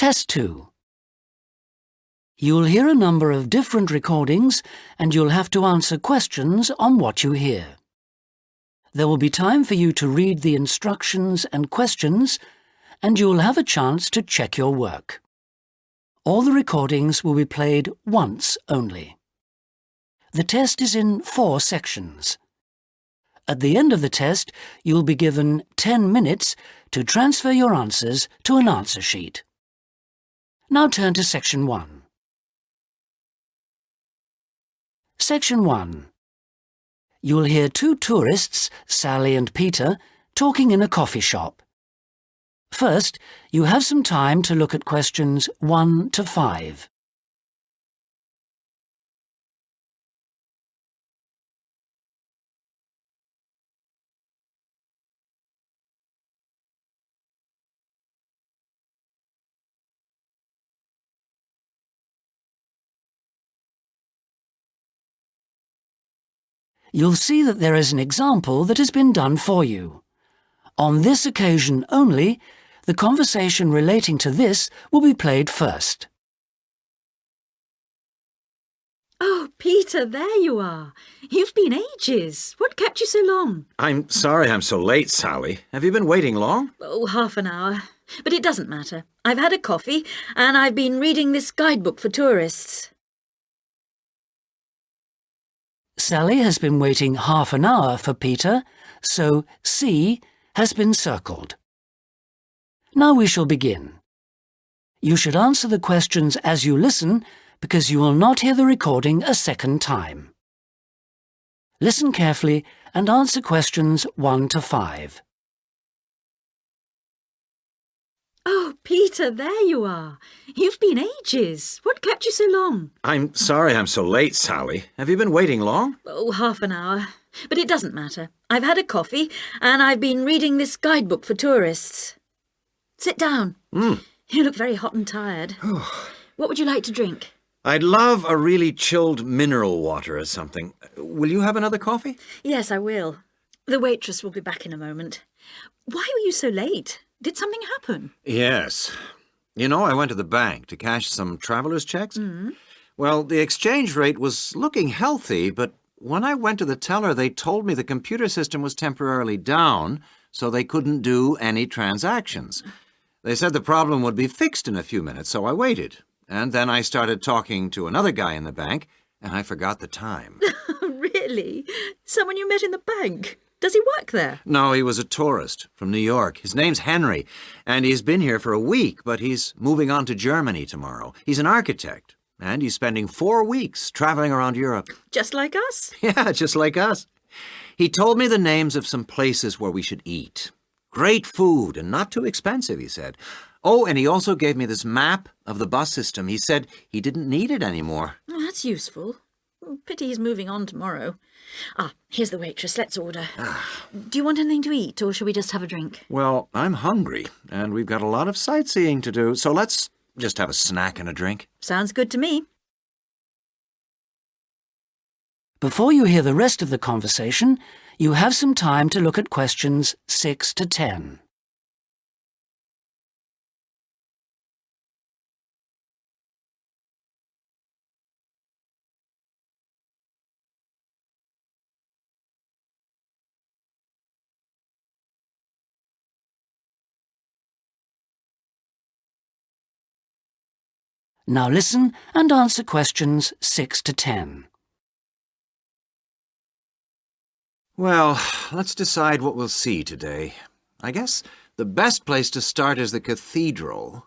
Test 2. You'll hear a number of different recordings and you'll have to answer questions on what you hear. There will be time for you to read the instructions and questions, and you'll have a chance to check your work. All the recordings will be played once only. The test is in 4 sections. At the end of the test, you'll be given 10 minutes to transfer your answers to an answer sheet. Now turn to Section 1. Section 1. You'll hear 2 tourists, Sally and Peter, talking in a coffee shop. First, you have some time to look at questions 1 to 5. You'll see that there is an example that has been done for you. On this occasion only, the conversation relating to this will be played first. Oh, Peter, there you are. You've been ages. What kept you so long? I'm sorry I'm so late, Sally. Have you been waiting long? Oh, half an hour. But it doesn't matter. I've had a coffee and I've been reading this guidebook for tourists. Sally has been waiting half an hour for Peter, so C has been circled. Now we shall begin. You should answer the questions as you listen because you will not hear the recording a second time. Listen carefully and answer questions 1 to 5. Oh, Peter, there you are. You've been ages. What kept you so long? I'm sorry I'm so late, Sally. Have you been waiting long? Oh, half an hour. But it doesn't matter. I've had a coffee and I've been reading this guidebook for tourists. Sit down. You look very hot and tired. What would you like to drink? I'd love a really chilled mineral water or something. Will you have another coffee? Yes, I will. The waitress will be back in a moment. Why were you so late? Did something happen? Yes. You know, I went to the bank to cash some traveler's checks. Well, the exchange rate was looking healthy, but when I went to the teller, they told me the computer system was temporarily down, so they couldn't do any transactions. They said the problem would be fixed in a few minutes, so I waited. And then I started talking to another guy in the bank, and I forgot the time. Really? Someone you met in the bank? Does he work there? No, he was a tourist from New York. His name's Henry, and he's been here for a week, but he's moving on to Germany tomorrow. He's an architect, and he's spending 4 weeks traveling around Europe. Just like us? Yeah, just like us. He told me the names of some places where we should eat. Great food and not too expensive, he said. Oh, and he also gave me this map of the bus system. He said he didn't need it anymore. Oh, that's useful. Pity he's moving on tomorrow. Here's the waitress. Let's order. Do you want anything to eat, or shall we just have a drink? Well, I'm hungry, and we've got a lot of sightseeing to do, so let's just have a snack and a drink. Sounds good to me. Before you hear the rest of the conversation, you have some time to look at questions 6 to 10. Now listen and answer questions 6 to 10. Well, let's decide what we'll see today. I guess the best place to start is the cathedral,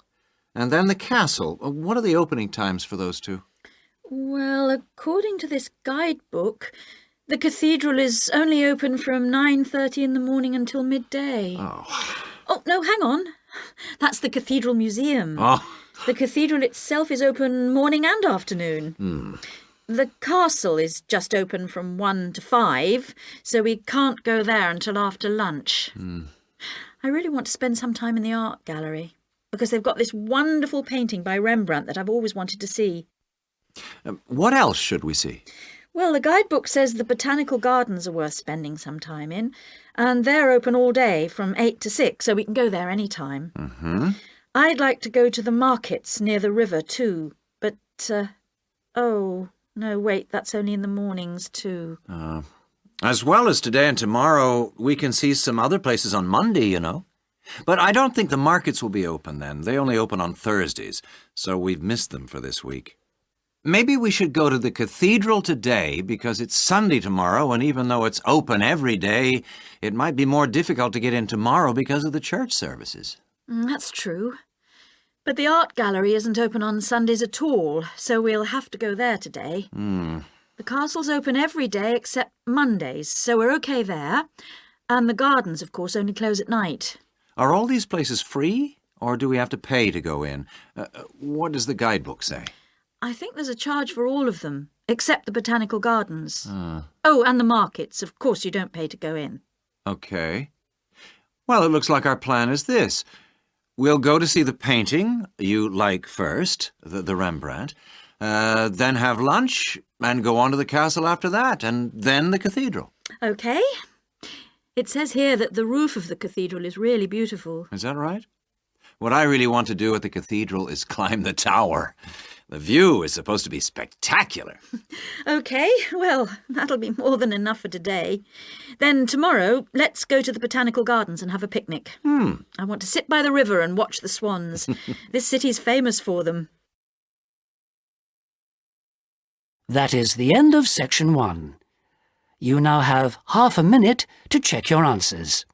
and then the castle. What are the opening times for those two? Well, according to this guidebook, the cathedral is only open from 9:30 in the morning until midday. Oh, no, hang on. That's the Cathedral Museum. The cathedral itself is open morning and afternoon. The castle is just open from 1 to 5, so we can't go there until after lunch. I really want to spend some time in the art gallery, because they've got this wonderful painting by Rembrandt that I've always wanted to see. What else should we see? Well, the guidebook says the botanical gardens are worth spending some time in, and they're open all day from 8 to 6, so we can go there any time. I'd like to go to the markets near the river too, but, oh, no, wait, that's only in the mornings too. As well as today and tomorrow, we can see some other places on Monday, you know. But I don't think the markets will be open then. They only open on Thursdays, so we've missed them for this week. Maybe we should go to the cathedral today because it's Sunday tomorrow, and even though it's open every day, it might be more difficult to get in tomorrow because of the church services. That's true. But the art gallery isn't open on Sundays at all, so we'll have to go there today. The castle's open every day except Mondays, so we're okay there. And the gardens, of course, only close at night. Are all these places free, or do we have to pay to go in? What does the guidebook say? I think there's a charge for all of them, except the botanical gardens. Oh, and the markets. Of course you don't pay to go in. Okay. Well, it looks like our plan is this. We'll go to see the painting you like first, the Rembrandt, then have lunch and go on to the castle after that, and then the cathedral. Okay. It says here that the roof of the cathedral is really beautiful. Is that right? What I really want to do at the cathedral is climb the tower. The view is supposed to be spectacular. Okay, well, that'll be more than enough for today. Then tomorrow, let's go to the botanical gardens and have a picnic. I want to sit by the river and watch the swans. This city's famous for them. That is the end of section 1. You now have half a minute to check your answers.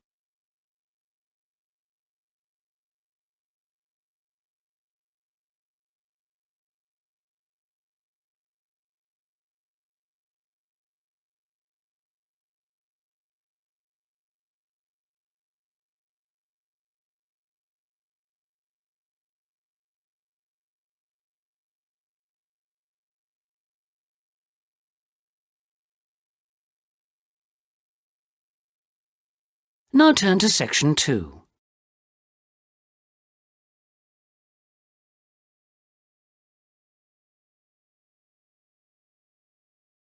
Now turn to section 2.